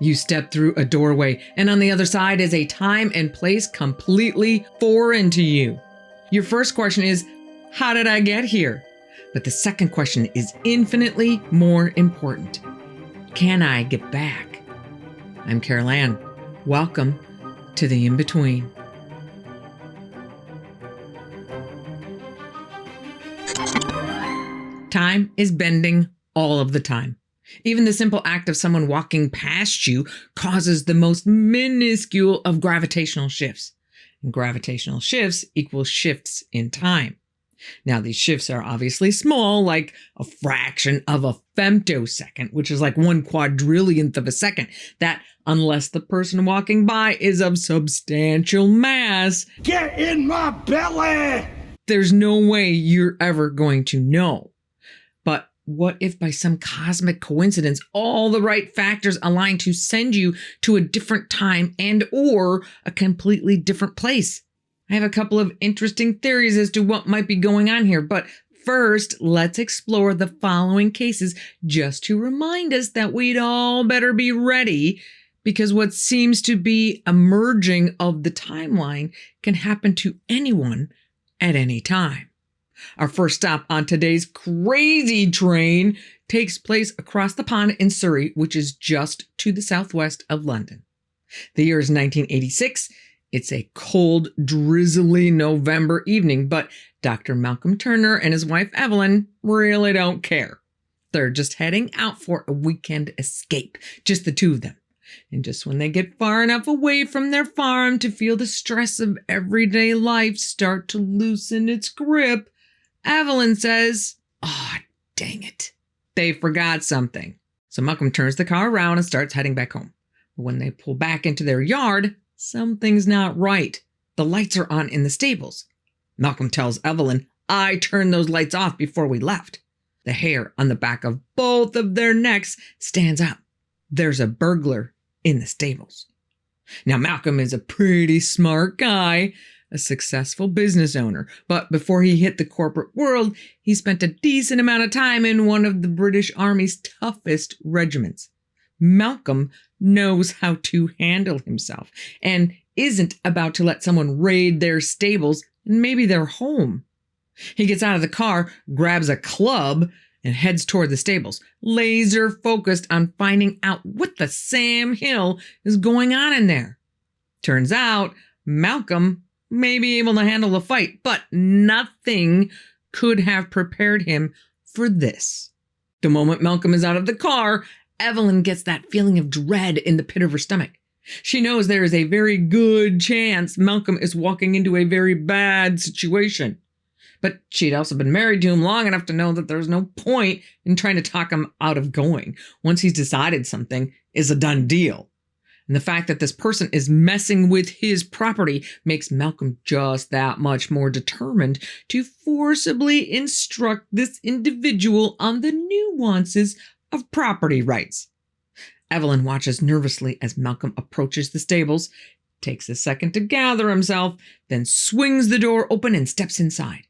You step through a doorway, and on the other side is a time and place completely foreign to you. Your first question is, how did I get here? But the second question is infinitely more important. Can I get back? I'm Carol Ann. Welcome to the In-Between. Time is bending all of the time. Even the simple act of someone walking past you causes the most minuscule of gravitational shifts. And gravitational shifts equals shifts in time. Now, these shifts are obviously small, like a fraction of a femtosecond, which is like 1/4,000,000th of a second. That, unless the person walking by is of substantial mass, get in my belly! There's no way you're ever going to know. But what if by some cosmic coincidence, all the right factors align to send you to a different time and or a completely different place? I have a couple of interesting theories as to what might be going on here, but first, let's explore the following cases just to remind us that we'd all better be ready, because what seems to be a merging of the timeline can happen to anyone at any time. Our first stop on today's crazy train takes place across the pond in Surrey, which is just to the southwest of London. The year is 1986. It's a cold, drizzly November evening, but Dr. Malcolm Turner and his wife Evelyn really don't care. They're just heading out for a weekend escape, just the two of them. And just when they get far enough away from their farm to feel the stress of everyday life start to loosen its grip, Evelyn says, "Oh, dang it. They forgot something." So Malcolm turns the car around and starts heading back home. But when they pull back into their yard, something's not right. The lights are on in the stables. Malcolm tells Evelyn, "I turned those lights off before we left." The hair on the back of both of their necks stands up. There's a burglar in the stables. Now, Malcolm is a pretty smart guy, a successful business owner, but before he hit the corporate world, he spent a decent amount of time in one of the British Army's toughest regiments. Malcolm knows how to handle himself and isn't about to let someone raid their stables and maybe their home. He gets out of the car, grabs a club, and heads toward the stables, laser focused on finding out what the Sam Hill is going on in there. Turns out Malcolm may be able to handle the fight, but nothing could have prepared him for this. The moment Malcolm is out of the car, Evelyn gets that feeling of dread in the pit of her stomach. She knows there is a very good chance Malcolm is walking into a very bad situation. But she'd also been married to him long enough to know that there's no point in trying to talk him out of going. Once he's decided something, is a done deal. And the fact that this person is messing with his property makes Malcolm just that much more determined to forcibly instruct this individual on the nuances of property rights. Evelyn watches nervously as Malcolm approaches the stables, takes a second to gather himself, then swings the door open and steps inside.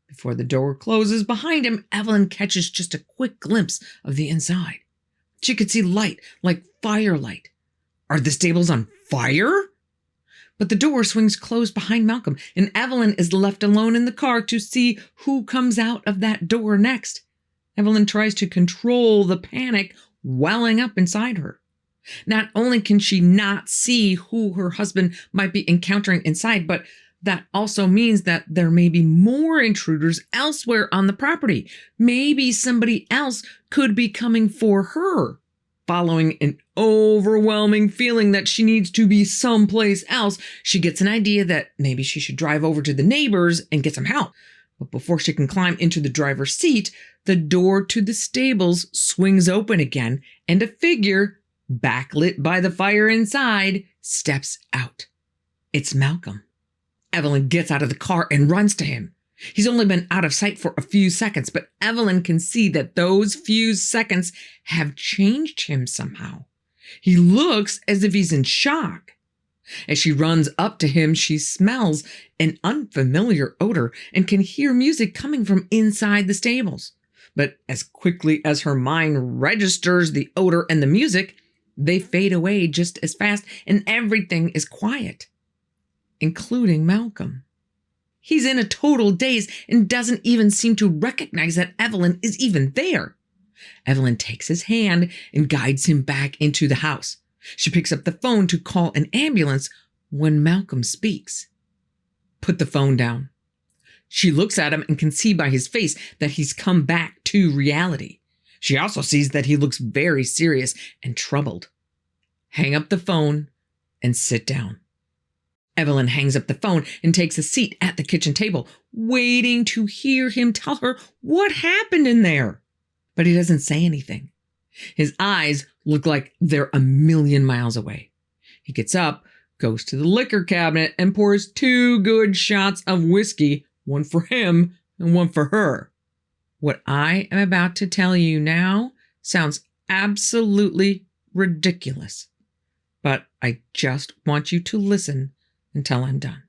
Before the door closes behind him, Evelyn catches just a quick glimpse of the inside. She could see light, like firelight. Are the stables on fire? But the door swings closed behind Malcolm, and Evelyn is left alone in the car to see who comes out of that door next. Evelyn tries to control the panic welling up inside her. Not only can she not see who her husband might be encountering inside, but that also means that there may be more intruders elsewhere on the property. Maybe somebody else could be coming for her. Following an overwhelming feeling that she needs to be someplace else, she gets an idea that maybe she should drive over to the neighbors and get some help. But before she can climb into the driver's seat, the door to the stables swings open again, and a figure, backlit by the fire inside, steps out. It's Malcolm. Evelyn gets out of the car and runs to him. He's only been out of sight for a few seconds, but Evelyn can see that those few seconds have changed him somehow. He looks as if he's in shock. As she runs up to him, she smells an unfamiliar odor and can hear music coming from inside the stables. But as quickly as her mind registers the odor and the music, They fade away just as fast, and everything is quiet, including Malcolm. He's in a total daze and doesn't even seem to recognize that Evelyn is even there. Evelyn takes his hand and guides him back into the house. She picks up the phone to call an ambulance when Malcolm speaks. Put the phone down. She looks at him and can see by his face that he's come back to reality. She also sees that he looks very serious and troubled. Hang up the phone and sit down. Evelyn hangs up the phone and takes a seat at the kitchen table, waiting to hear him tell her what happened in there. But he doesn't say anything. His eyes look like they're a million miles away. He gets up, goes to the liquor cabinet, and pours 2 good shots of whiskey, one for him and one for her. What I am about to tell you now sounds absolutely ridiculous, but I just want you to listen until I'm done.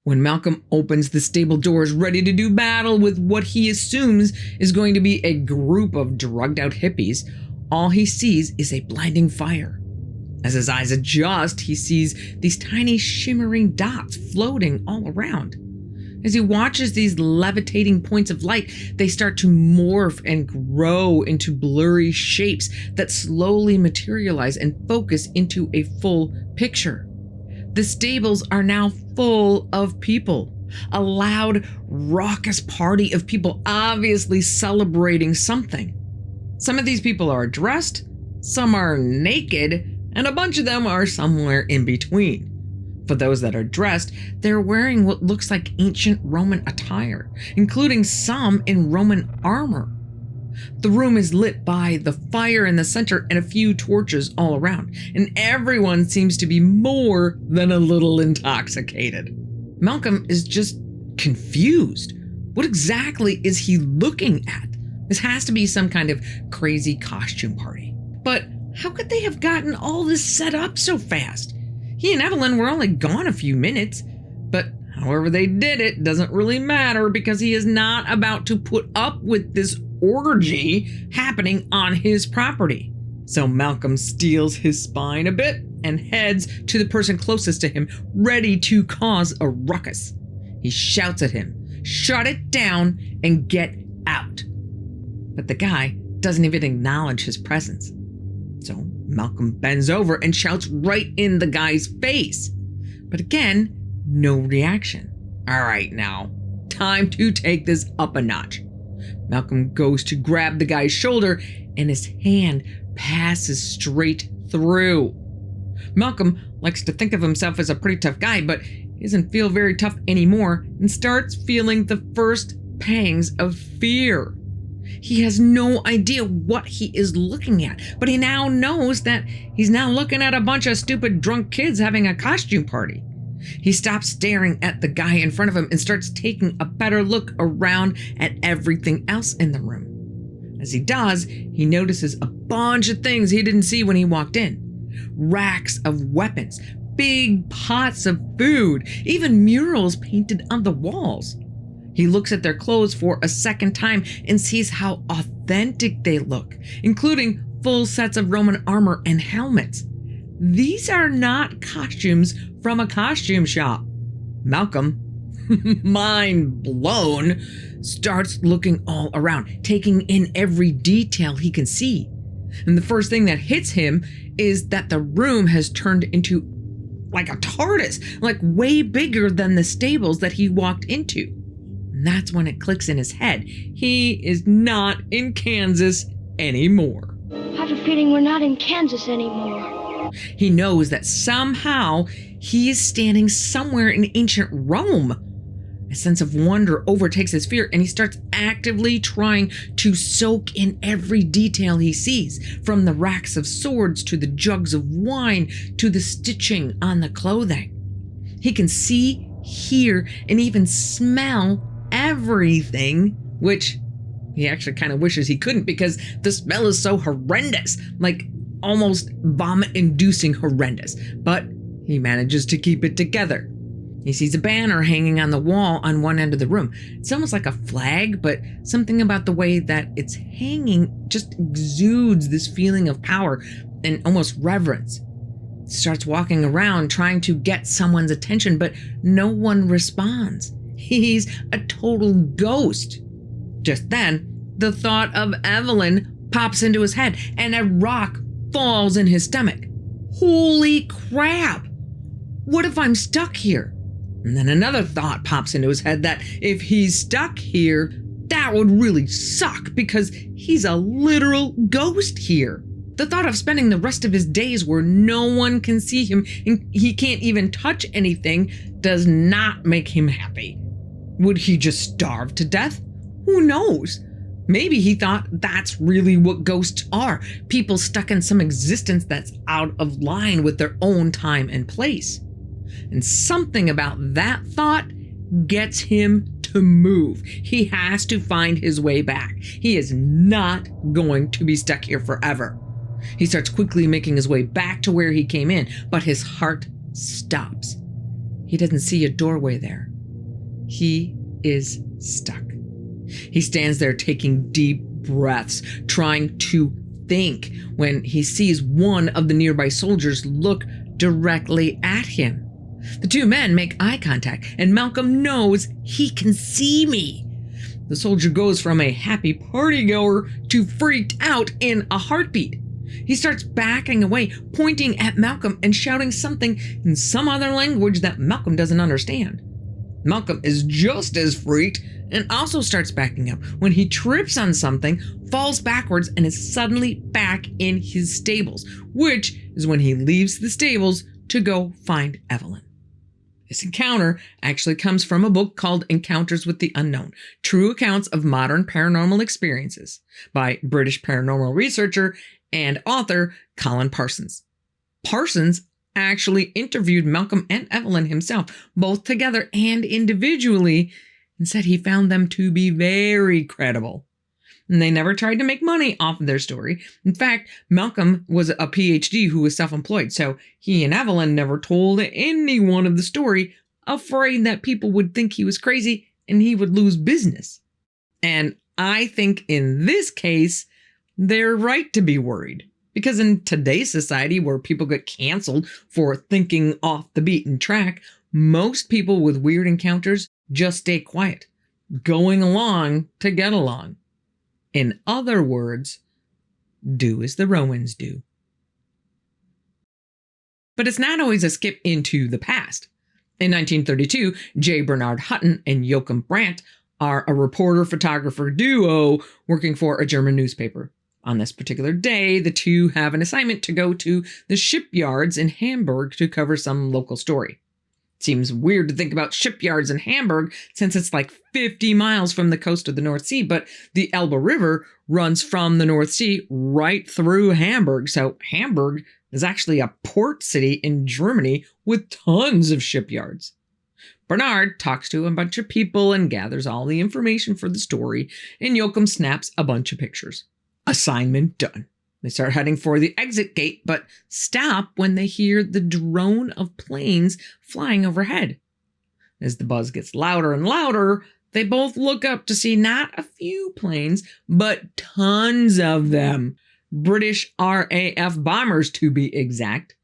When Malcolm opens the stable doors ready to do battle with what he assumes is going to be a group of drugged out hippies, all he sees is a blinding fire. As his eyes adjust, he sees these tiny shimmering dots floating all around. As he watches these levitating points of light, they start to morph and grow into blurry shapes that slowly materialize and focus into a full picture. The stables are now full of people. A loud, raucous party of people obviously celebrating something. Some of these people are dressed, some are naked, and a bunch of them are somewhere in between. For those that are dressed, they're wearing what looks like ancient Roman attire, including some in Roman armor. The room is lit by the fire in the center and a few torches all around, and everyone seems to be more than a little intoxicated. Malcolm is just confused. What exactly is he looking at? This has to be some kind of crazy costume party. But how could they have gotten all this set up so fast? He and Evelyn were only gone a few minutes, but however they did it doesn't really matter because he is not about to put up with this orgy happening on his property. So Malcolm steels his spine a bit and heads to the person closest to him, ready to cause a ruckus. He shouts at him, "Shut it down and get out." But the guy doesn't even acknowledge his presence. So Malcolm bends over and shouts right in the guy's face. But again, no reaction. All right, now, time to take this up a notch. Malcolm goes to grab the guy's shoulder and his hand passes straight through. Malcolm likes to think of himself as a pretty tough guy, but he doesn't feel very tough anymore and starts feeling the first pangs of fear. He has no idea what he is looking at, but he now knows that he's now looking at a bunch of stupid drunk kids having a costume party. He stops staring at the guy in front of him and starts taking a better look around at everything else in the room. As he does, he notices a bunch of things he didn't see when he walked in. Racks of weapons, big pots of food, even murals painted on the walls. He looks at their clothes for a second time and sees how authentic they look, including full sets of Roman armor and helmets. These are not costumes from a costume shop. Malcolm, mind blown, starts looking all around, taking in every detail he can see. And the first thing that hits him is that the room has turned into like a TARDIS, like way bigger than the stables that he walked into. And that's when it clicks in his head. He is not in Kansas anymore. I have a feeling we're not in Kansas anymore. He knows that somehow he is standing somewhere in ancient Rome. A sense of wonder overtakes his fear, and he starts actively trying to soak in every detail he sees, from the racks of swords to the jugs of wine to the stitching on the clothing. He can see, hear, and even smell everything, which he actually kind of wishes he couldn't because the smell is so horrendous, like almost vomit-inducing horrendous, but he manages to keep it together. He sees a banner hanging on the wall on one end of the room. It's almost like a flag, but something about the way that it's hanging just exudes this feeling of power, and almost reverence. Starts walking around trying to get someone's attention, but no one responds. He's a total ghost. Just then, the thought of Evelyn pops into his head and a rock falls in his stomach. Holy crap! What if I'm stuck here? And then another thought pops into his head that if he's stuck here, that would really suck because he's a literal ghost here. The thought of spending the rest of his days where no one can see him and he can't even touch anything does not make him happy. Would he just starve to death? Who knows? Maybe he thought that's really what ghosts are, people stuck in some existence that's out of line with their own time and place. And something about that thought gets him to move. He has to find his way back. He is not going to be stuck here forever. He starts quickly making his way back to where he came in, but his heart stops. He doesn't see a doorway there. He is stuck. He stands there taking deep breaths, trying to think, when he sees one of the nearby soldiers look directly at him. The two men make eye contact, and Malcolm knows he can see me. The soldier goes from a happy partygoer to freaked out in a heartbeat. He starts backing away, pointing at Malcolm and shouting something in some other language that Malcolm doesn't understand. Malcolm is just as freaked and also starts backing up when he trips on something, falls backwards, and is suddenly back in his stables, which is when he leaves the stables to go find Evelyn. This encounter actually comes from a book called Encounters with the Unknown, True Accounts of Modern Paranormal Experiences by British paranormal researcher and author Colin Parsons. Parsons actually interviewed Malcolm and Evelyn himself, both together and individually, and said he found them to be very credible. And they never tried to make money off of their story. In fact, Malcolm was a PhD who was self-employed, so he and Evelyn never told anyone of the story, afraid that people would think he was crazy and he would lose business. And I think in this case, they're right to be worried. Because in today's society where people get canceled for thinking off the beaten track, most people with weird encounters just stay quiet, going along to get along. In other words, do as the Romans do. But it's not always a skip into the past. In 1932, J. Bernard Hutton and Joachim Brandt are a reporter-photographer duo working for a German newspaper. On this particular day, the two have an assignment to go to the shipyards in Hamburg to cover some local story. Seems weird to think about shipyards in Hamburg since it's like 50 miles from the coast of the North Sea, but the Elbe River runs from the North Sea right through Hamburg, so Hamburg is actually a port city in Germany with tons of shipyards. Bernard talks to a bunch of people and gathers all the information for the story, and Joachim snaps a bunch of pictures. Assignment done. They start heading for the exit gate, but stop when they hear the drone of planes flying overhead. As the buzz gets louder and louder, they both look up to see not a few planes, but tons of them. British RAF bombers, to be exact.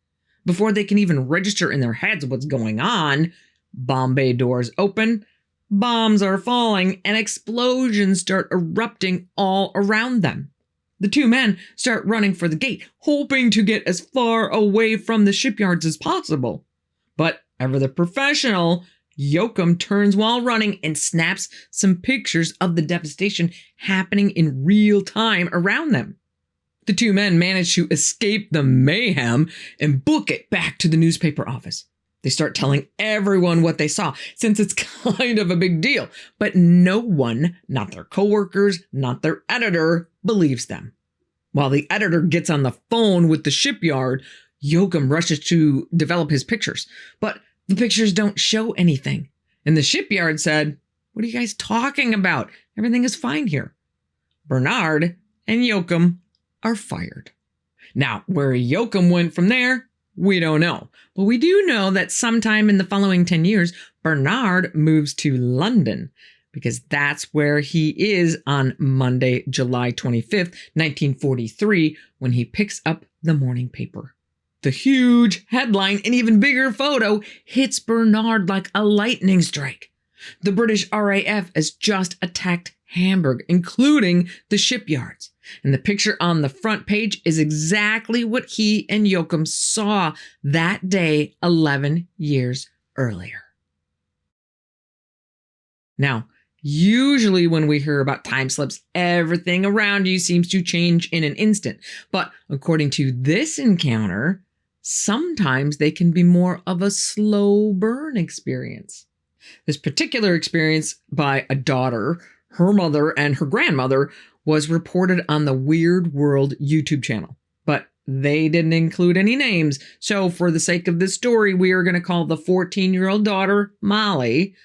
Before they can even register in their heads what's going on, bomb bay doors open, bombs are falling, and explosions start erupting all around them. The two men start running for the gate, hoping to get as far away from the shipyards as possible. But ever the professional, Joachim turns while running and snaps some pictures of the devastation happening in real time around them. The two men manage to escape the mayhem and book it back to the newspaper office. They start telling everyone what they saw, since it's kind of a big deal. But no one, not their coworkers, not their editor, believes them. While the editor gets on the phone with the shipyard, Joachim rushes to develop his pictures. But the pictures don't show anything. And the shipyard said, "What are you guys talking about? Everything is fine here." Bernard and Joachim are fired. Now, where Joachim went from there, we don't know. But we do know that sometime in the following 10 years, Bernard moves to London, because that's where he is on Monday, July 25th, 1943, when he picks up the morning paper. The huge headline and even bigger photo hits Bernard like a lightning strike. The British RAF has just attacked Hamburg, including the shipyards. And the picture on the front page is exactly what he and Joachim saw that day 11 years earlier. Now, usually when we hear about time slips, everything around you seems to change in an instant. But according to this encounter, sometimes they can be more of a slow burn experience. This particular experience by a daughter, her mother, and her grandmother was reported on the Weird World YouTube channel. But they didn't include any names, so for the sake of this story, we are going to call the 14-year-old daughter Molly,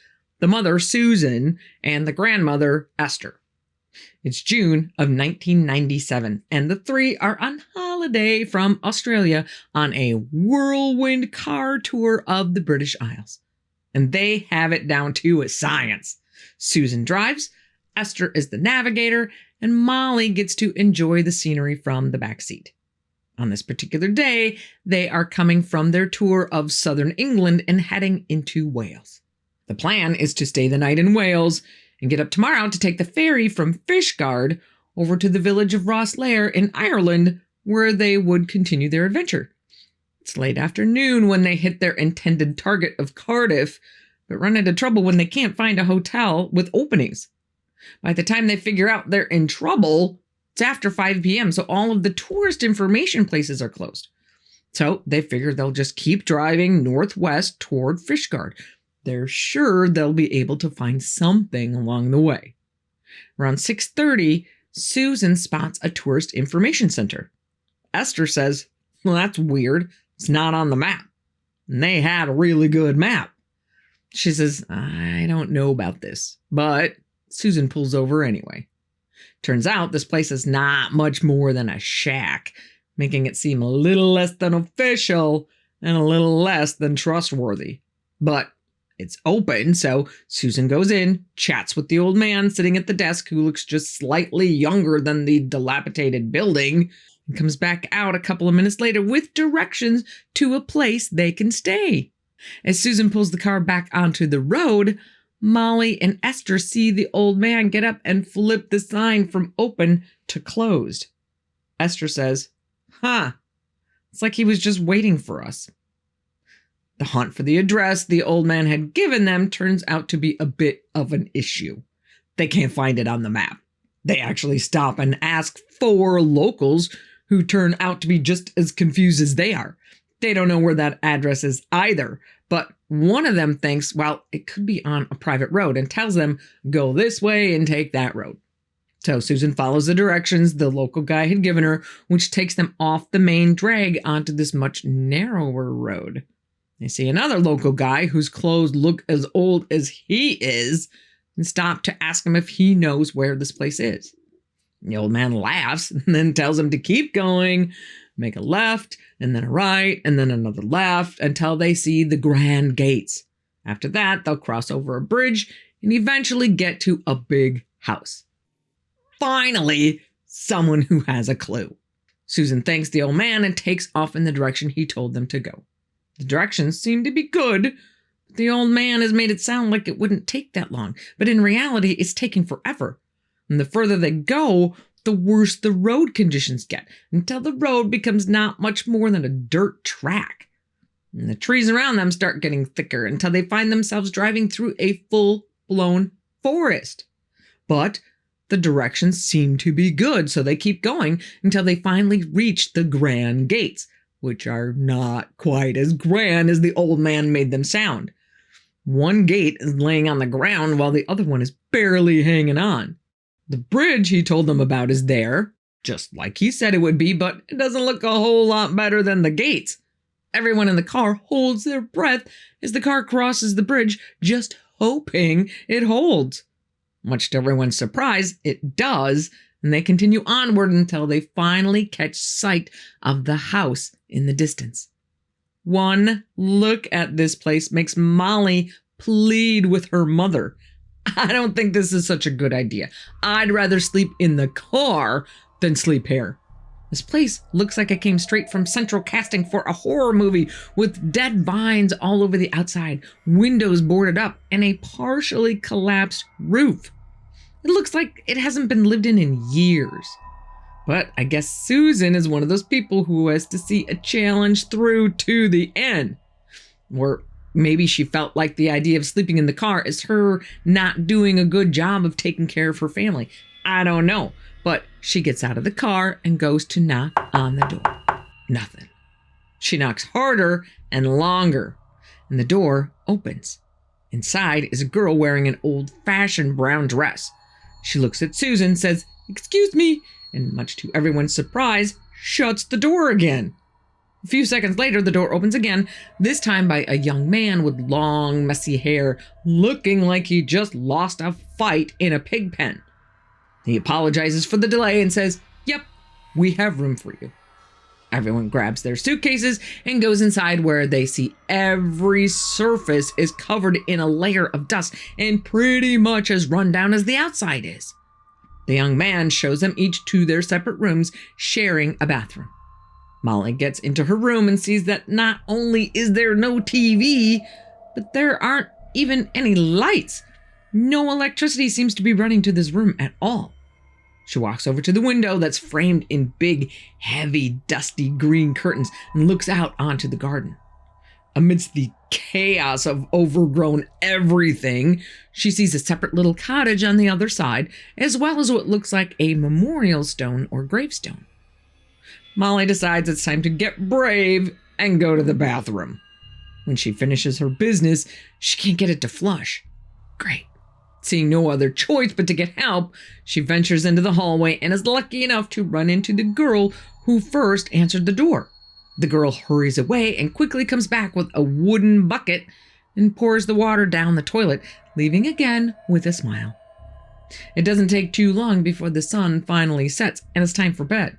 the mother Susan, and the grandmother Esther. It's June of 1997, and the three are on holiday from Australia on a whirlwind car tour of the British Isles. And they have it down to a science. Susan drives, Esther is the navigator, and Molly gets to enjoy the scenery from the back seat. On this particular day, they are coming from their tour of southern England and heading into Wales. The plan is to stay the night in Wales and get up tomorrow to take the ferry from Fishguard over to the village of Rosslare in Ireland, where they would continue their adventure. It's late afternoon when they hit their intended target of Cardiff, but run into trouble when they can't find a hotel with openings. By the time they figure out they're in trouble, it's after 5 p.m., so all of the tourist information places are closed. So they figure they'll just keep driving northwest toward Fishguard. They're sure they'll be able to find something along the way. Around 6:30, Susan spots a tourist information center. Esther says, "Well, that's weird. It's not on the map." And they had a really good map. She says, "I don't know about this," but Susan pulls over anyway. Turns out this place is not much more than a shack, making it seem a little less than official and a little less than trustworthy. But it's open, so Susan goes in, chats with the old man sitting at the desk who looks just slightly younger than the dilapidated building, and comes back out a couple of minutes later with directions to a place they can stay. As Susan pulls the car back onto the road, Molly and Esther see the old man get up and flip the sign from open to closed. Esther says, "It's like he was just waiting for us." The hunt for the address the old man had given them turns out to be a bit of an issue. They can't find it on the map. They actually stop and ask 4 locals who turn out to be just as confused as they are. They don't know where that address is either, but one of them thinks, well, it could be on a private road and tells them, go this way and take that road. So Susan follows the directions the local guy had given her, which takes them off the main drag onto this much narrower road. They see another local guy whose clothes look as old as he is and stop to ask him if he knows where this place is. The old man laughs and then tells him to keep going, make a left, and then a right, and then another left until they see the Grand Gates. After that, they'll cross over a bridge and eventually get to a big house. Finally, someone who has a clue. Susan thanks the old man and takes off in the direction he told them to go. The directions seem to be good. The old man has made it sound like it wouldn't take that long, but in reality, it's taking forever. And the further they go, the worse the road conditions get, until the road becomes not much more than a dirt track. And the trees around them start getting thicker until they find themselves driving through a full-blown forest. But the directions seem to be good, so they keep going until they finally reach the Grand Gates, which are not quite as grand as the old man made them sound. One gate is laying on the ground while the other one is barely hanging on. The bridge he told them about is there, just like he said it would be, but it doesn't look a whole lot better than the gates. Everyone in the car holds their breath as the car crosses the bridge, just hoping it holds. Much to everyone's surprise, it does, and they continue onward until they finally catch sight of the house in the distance. One look at this place makes Molly plead with her mother. I don't think this is such a good idea. I'd rather sleep in the car than sleep here. This place looks like it came straight from central casting for a horror movie, with dead vines all over the outside, windows boarded up, and a partially collapsed roof. It looks like it hasn't been lived in years. But I guess Susan is one of those people who has to see a challenge through to the end. Or maybe she felt like the idea of sleeping in the car is her not doing a good job of taking care of her family. I don't know. But she gets out of the car and goes to knock on the door. Nothing. She knocks harder and longer, and the door opens. Inside is a girl wearing an old-fashioned brown dress. She looks at Susan, says, "Excuse me," and much to everyone's surprise, shuts the door again. A few seconds later, the door opens again, this time by a young man with long, messy hair, looking like he just lost a fight in a pig pen. He apologizes for the delay and says, "Yep, we have room for you." Everyone grabs their suitcases and goes inside, where they see every surface is covered in a layer of dust and pretty much as run down as the outside is. The young man shows them each to their separate rooms, sharing a bathroom. Molly gets into her room and sees that not only is there no TV, but there aren't even any lights. No electricity seems to be running to this room at all. She walks over to the window that's framed in big, heavy, dusty green curtains and looks out onto the garden. Amidst the chaos of overgrown everything, she sees a separate little cottage on the other side, as well as what looks like a memorial stone or gravestone. Molly decides it's time to get brave and go to the bathroom. When she finishes her business, she can't get it to flush. Great. Seeing no other choice but to get help, she ventures into the hallway and is lucky enough to run into the girl who first answered the door. The girl hurries away and quickly comes back with a wooden bucket and pours the water down the toilet, leaving again with a smile. It doesn't take too long before the sun finally sets and it's time for bed.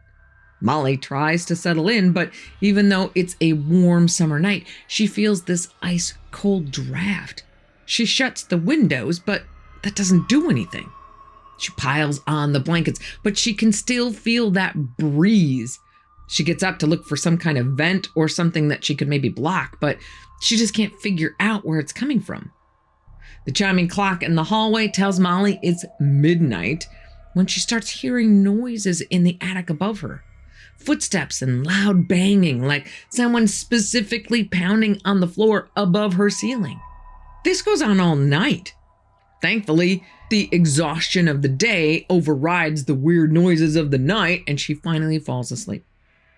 Molly tries to settle in, but even though it's a warm summer night, she feels this ice-cold draft. She shuts the windows, but that doesn't do anything. She piles on the blankets, but she can still feel that breeze. She gets up to look for some kind of vent or something that she could maybe block, but she just can't figure out where it's coming from. The chiming clock in the hallway tells Molly it's midnight when she starts hearing noises in the attic above her. Footsteps and loud banging, like someone specifically pounding on the floor above her ceiling. This goes on all night. Thankfully, the exhaustion of the day overrides the weird noises of the night, and she finally falls asleep.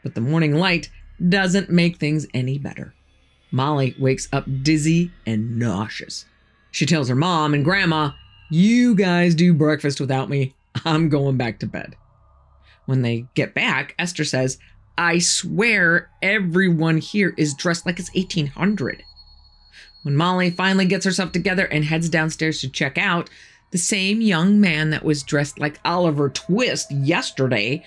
But the morning light doesn't make things any better. Molly wakes up dizzy and nauseous. She tells her mom and grandma, "You guys do breakfast without me. I'm going back to bed." When they get back, Esther says, "I swear everyone here is dressed like it's 1800. When Molly finally gets herself together and heads downstairs to check out, the same young man that was dressed like Oliver Twist yesterday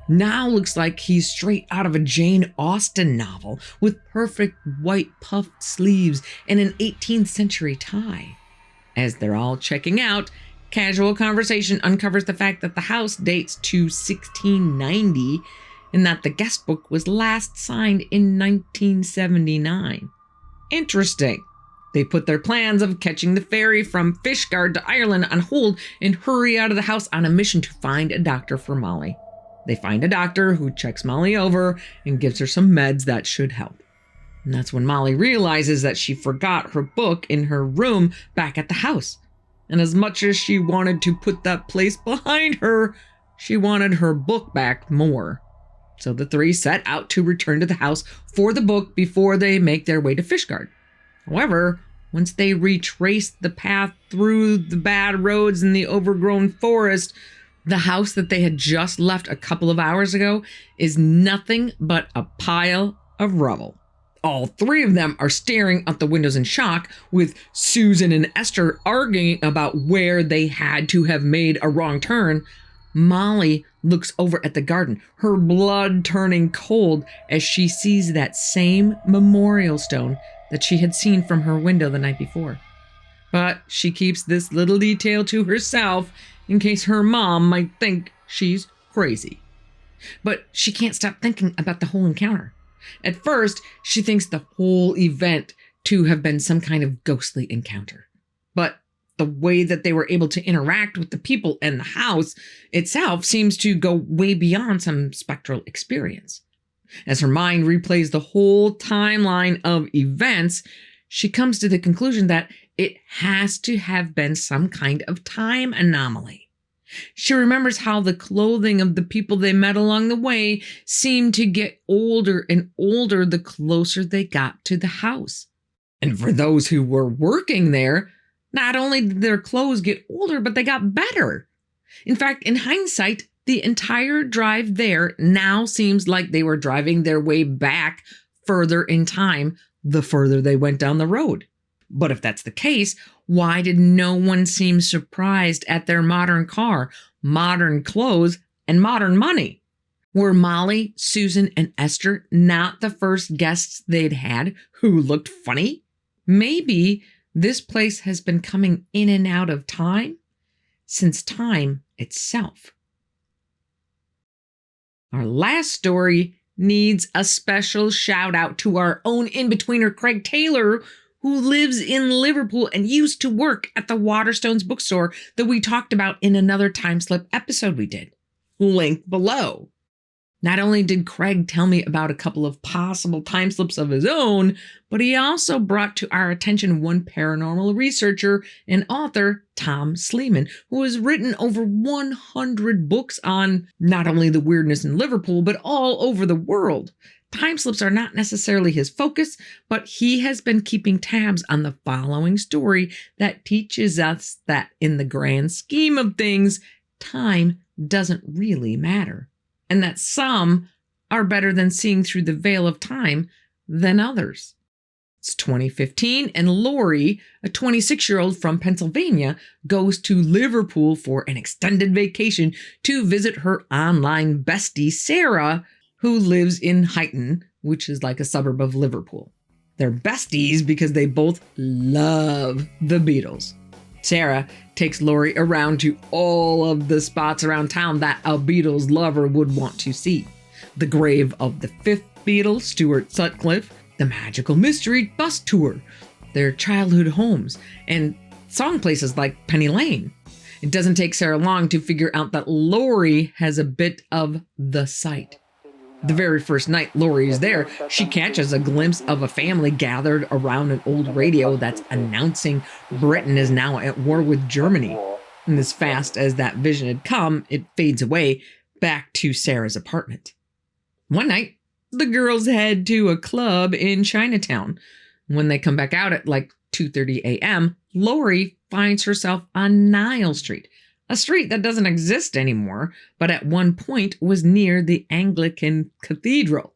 now looks like he's straight out of a Jane Austen novel, with perfect white puffed sleeves and an 18th century tie. As they're all checking out, casual conversation uncovers the fact that the house dates to 1690 and that the guest book was last signed in 1979. Interesting. They put their plans of catching the ferry from Fishguard to Ireland on hold and hurry out of the house on a mission to find a doctor for Molly. They find a doctor who checks Molly over and gives her some meds that should help. And that's when Molly realizes that she forgot her book in her room back at the house. And as much as she wanted to put that place behind her, she wanted her book back more. So the three set out to return to the house for the book before they make their way to Fishguard. However, once they retrace the path through the bad roads and the overgrown forest, the house that they had just left a couple of hours ago is nothing but a pile of rubble. All three of them are staring out the windows in shock, with Susan and Esther arguing about where they had to have made a wrong turn. Molly looks over at the garden, her blood turning cold as she sees that same memorial stone that she had seen from her window the night before. But she keeps this little detail to herself in case her mom might think she's crazy. But she can't stop thinking about the whole encounter. At first, she thinks the whole event to have been some kind of ghostly encounter. But the way that they were able to interact with the people and the house itself seems to go way beyond some spectral experience. As her mind replays the whole timeline of events, she comes to the conclusion that it has to have been some kind of time anomaly. She remembers how the clothing of the people they met along the way seemed to get older and older the closer they got to the house. And for those who were working there, not only did their clothes get older, but they got better. In fact, in hindsight, the entire drive there now seems like they were driving their way back further in time the further they went down the road. But if that's the case, why did no one seem surprised at their modern car, modern clothes, and modern money? Were Molly, Susan, and Esther not the first guests they'd had who looked funny? Maybe this place has been coming in and out of time since time itself. Our last story needs a special shout out to our own in-betweener Craig Taylor, who lives in Liverpool and used to work at the Waterstones bookstore that we talked about in another Timeslip episode we did. Link below. Not only did Craig tell me about a couple of possible timeslips of his own, but he also brought to our attention one paranormal researcher and author, Tom Sleeman, who has written over 100 books on not only the weirdness in Liverpool, but all over the world. Timeslips are not necessarily his focus, but he has been keeping tabs on the following story that teaches us that in the grand scheme of things, time doesn't really matter, and that some are better than seeing through the veil of time than others. It's 2015, and Lori, a 26-year-old from Pennsylvania, goes to Liverpool for an extended vacation to visit her online bestie, Sarah, who lives in Huyton, which is like a suburb of Liverpool. They're besties because they both love the Beatles. Sarah takes Lori around to all of the spots around town that a Beatles lover would want to see. The grave of the fifth Beatle, Stuart Sutcliffe, the Magical Mystery Bus Tour, their childhood homes, and song places like Penny Lane. It doesn't take Sarah long to figure out that Lori has a bit of the sight. The very first night Lori is there, she catches a glimpse of a family gathered around an old radio that's announcing Britain is now at war with Germany. And as fast as that vision had come, it fades away back to Sarah's apartment. One night, the girls head to a club in Chinatown. When they come back out at like 2:30 a.m., Lori finds herself on Nile Street, a street that doesn't exist anymore, but at one point was near the Anglican Cathedral.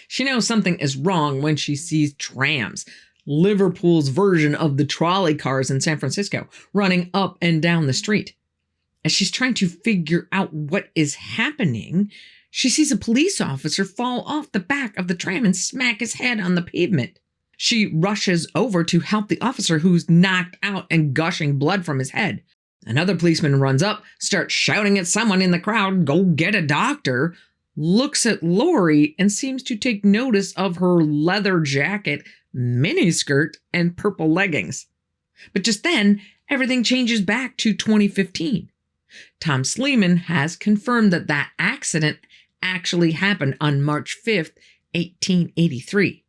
She knows something is wrong when she sees trams, Liverpool's version of the trolley cars in San Francisco, running up and down the street. As she's trying to figure out what is happening, she sees a police officer fall off the back of the tram and smack his head on the pavement. She rushes over to help the officer, who's knocked out and gushing blood from his head. Another policeman runs up, starts shouting at someone in the crowd, "Go get a doctor," looks at Lori and seems to take notice of her leather jacket, miniskirt, and purple leggings. But just then, everything changes back to 2015. Tom Sleeman has confirmed that that accident actually happened on March 5th, 1883.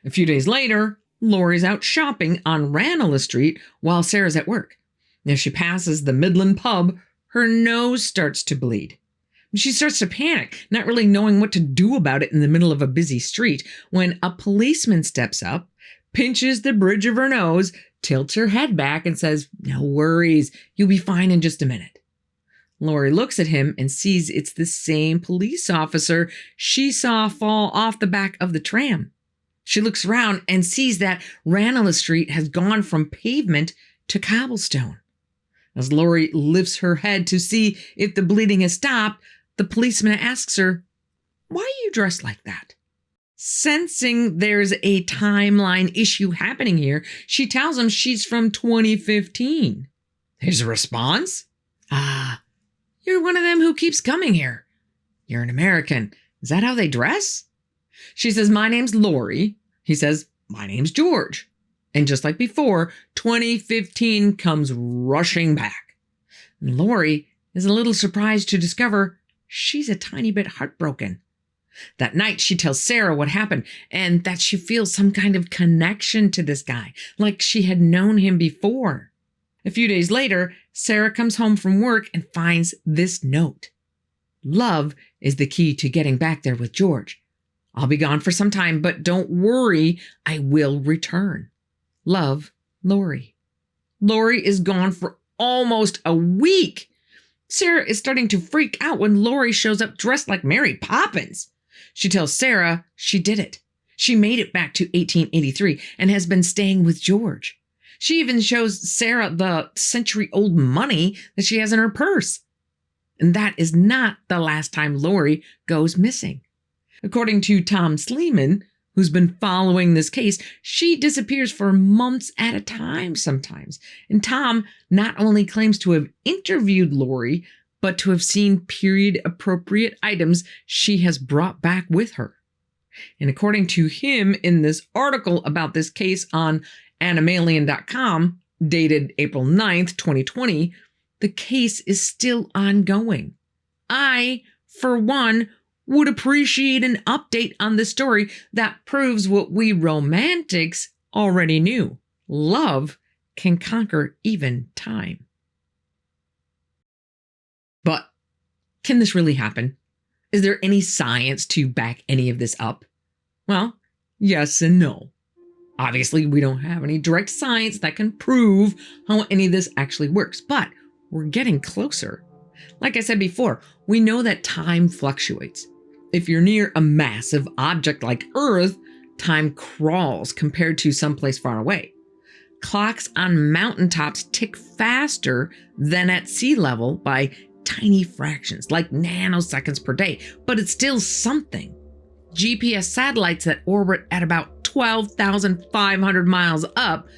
A few days later, Lori's out shopping on Ranelagh Street while Sarah's at work. As she passes the Midland pub, her nose starts to bleed. She starts to panic, not really knowing what to do about it in the middle of a busy street, when a policeman steps up, pinches the bridge of her nose, tilts her head back, and says, "No worries, you'll be fine in just a minute." Lori looks at him and sees it's the same police officer she saw fall off the back of the tram. She looks around and sees that Ranelagh Street has gone from pavement to cobblestone. As Lori lifts her head to see if the bleeding has stopped, the policeman asks her, "Why are you dressed like that?" Sensing there's a timeline issue happening here, she tells him she's from 2015. His response? "Ah, you're one of them who keeps coming here. You're an American. Is that how they dress? She says, my name's Lori. He says, my name's George. And just like before, 2015 comes rushing back. And Lori is a little surprised to discover she's a tiny bit heartbroken. That night, she tells Sarah what happened and that she feels some kind of connection to this guy, like she had known him before. A few days later, Sarah comes home from work and finds this note. Love is the key to getting back there with George. I'll be gone for some time, but don't worry, I will return. Love, Lori. Lori is gone for almost a week. Sarah is starting to freak out when Lori shows up dressed like Mary Poppins. She tells Sarah she did it. She made it back to 1883 and has been staying with George. She even shows Sarah the century-old money that she has in her purse. And that is not the last time Lori goes missing. According to Tom Sleeman, who's been following this case, she disappears for months at a time sometimes. And Tom not only claims to have interviewed Lori, but to have seen period-appropriate items she has brought back with her. And according to him, in this article about this case on Animalian.com, dated April 9th, 2020, the case is still ongoing. I, for one, would appreciate an update on the story that proves what we romantics already knew. Love can conquer even time. But can this really happen? Is there any science to back any of this up? Well, yes and no. Obviously, we don't have any direct science that can prove how any of this actually works, but we're getting closer. Like I said before, we know that time fluctuates. If you're near a massive object like Earth, time crawls compared to someplace far away. Clocks on mountaintops tick faster than at sea level by tiny fractions, like nanoseconds per day, but it's still something. GPS satellites that orbit at about 12,500 miles up,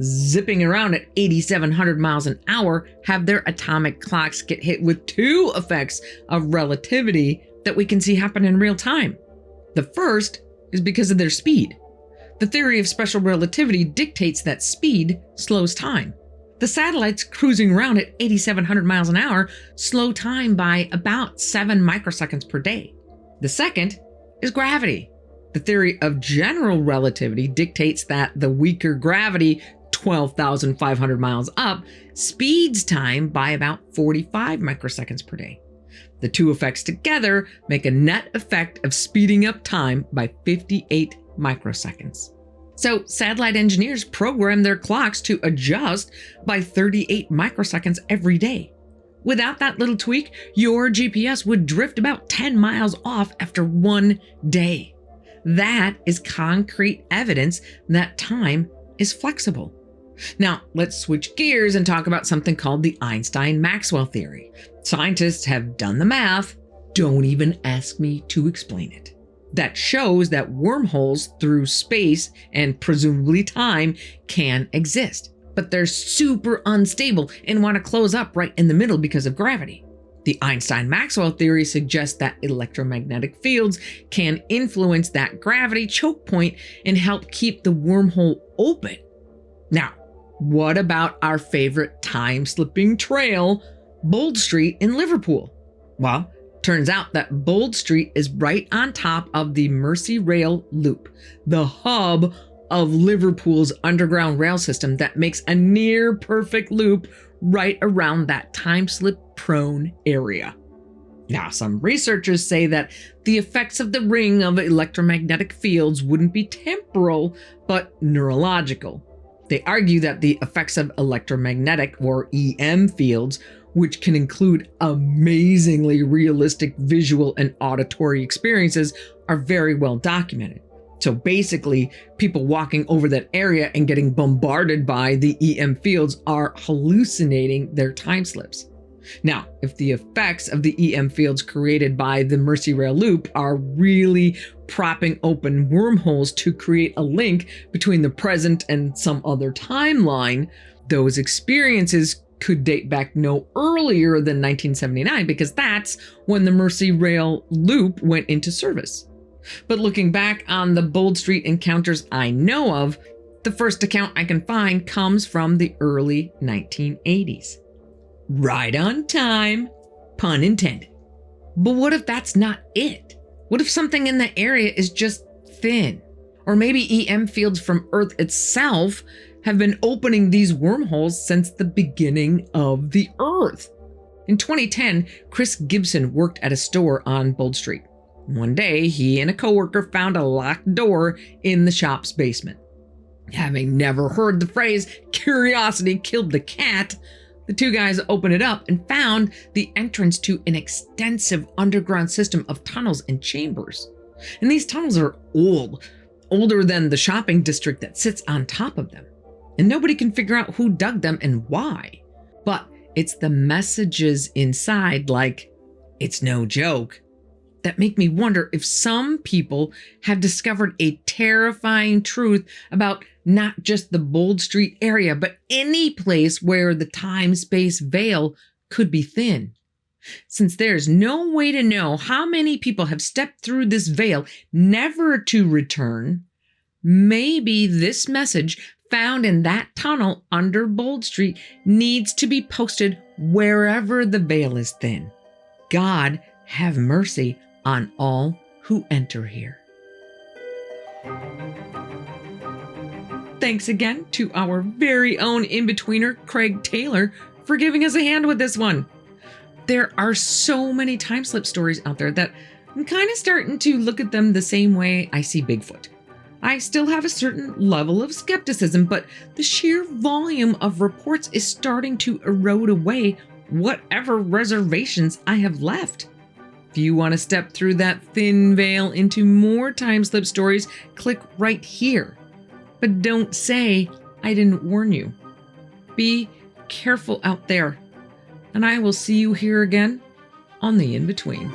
zipping around at 8,700 miles an hour, have their atomic clocks get hit with two effects of relativity that we can see happen in real time. The first is because of their speed. The theory of special relativity dictates that speed slows time. The satellites cruising around at 8,700 miles an hour slow time by about 7 microseconds per day. The second is gravity. The theory of general relativity dictates that the weaker gravity, 12,500 miles up, speeds time by about 45 microseconds per day. The two effects together make a net effect of speeding up time by 58 microseconds. So satellite engineers program their clocks to adjust by 38 microseconds every day. Without that little tweak, your GPS would drift about 10 miles off after one day. That is concrete evidence that time is flexible. Now, let's switch gears and talk about something called the Einstein-Maxwell theory. Scientists have done the math. Don't even ask me to explain it. That shows that wormholes through space and presumably time can exist, but they're super unstable and want to close up right in the middle because of gravity. The Einstein-Maxwell theory suggests that electromagnetic fields can influence that gravity choke point and help keep the wormhole open. Now, what about our favorite time-slipping trail, Bold Street in Liverpool? Well, turns out that Bold Street is right on top of the Merseyrail Loop, the hub of Liverpool's underground rail system that makes a near-perfect loop right around that time-slip-prone area. Now, some researchers say that the effects of the ring of electromagnetic fields wouldn't be temporal, but neurological. They argue that the effects of electromagnetic, or EM fields, which can include amazingly realistic visual and auditory experiences, are very well documented. So basically, people walking over that area and getting bombarded by the EM fields are hallucinating their time slips. Now, if the effects of the EM fields created by the Merseyrail Loop are really propping open wormholes to create a link between the present and some other timeline, those experiences could date back no earlier than 1979 because that's when the Mercy Rail Loop went into service. But looking back on the Bold Street encounters I know of, the first account I can find comes from the early 1980s. Right on time, pun intended. But what if that's not it? What if something in the area is just thin? Or maybe EM fields from Earth itself have been opening these wormholes since the beginning of the Earth. In 2010, Chris Gibson worked at a store on Bold Street. One day, he and a coworker found a locked door in the shop's basement. Having never heard the phrase, curiosity killed the cat, the two guys opened it up and found the entrance to an extensive underground system of tunnels and chambers. And these tunnels are old, older than the shopping district that sits on top of them. And nobody can figure out who dug them and why. But it's the messages inside, like, it's no joke, that make me wonder if some people have discovered a terrifying truth about not just the Bold Street area, but any place where the time-space veil could be thin. Since there's no way to know how many people have stepped through this veil never to return, maybe this message found in that tunnel under Bold Street needs to be posted wherever the veil is thin. God have mercy on all who enter here. Thanks again to our very own in-betweener, Craig Taylor, for giving us a hand with this one. There are so many time slip stories out there that I'm kind of starting to look at them the same way I see Bigfoot. I still have a certain level of skepticism, but the sheer volume of reports is starting to erode away whatever reservations I have left. If you want to step through that thin veil into more time slip stories, click right here. But don't say I didn't warn you. Be careful out there, and I will see you here again on the In-Between.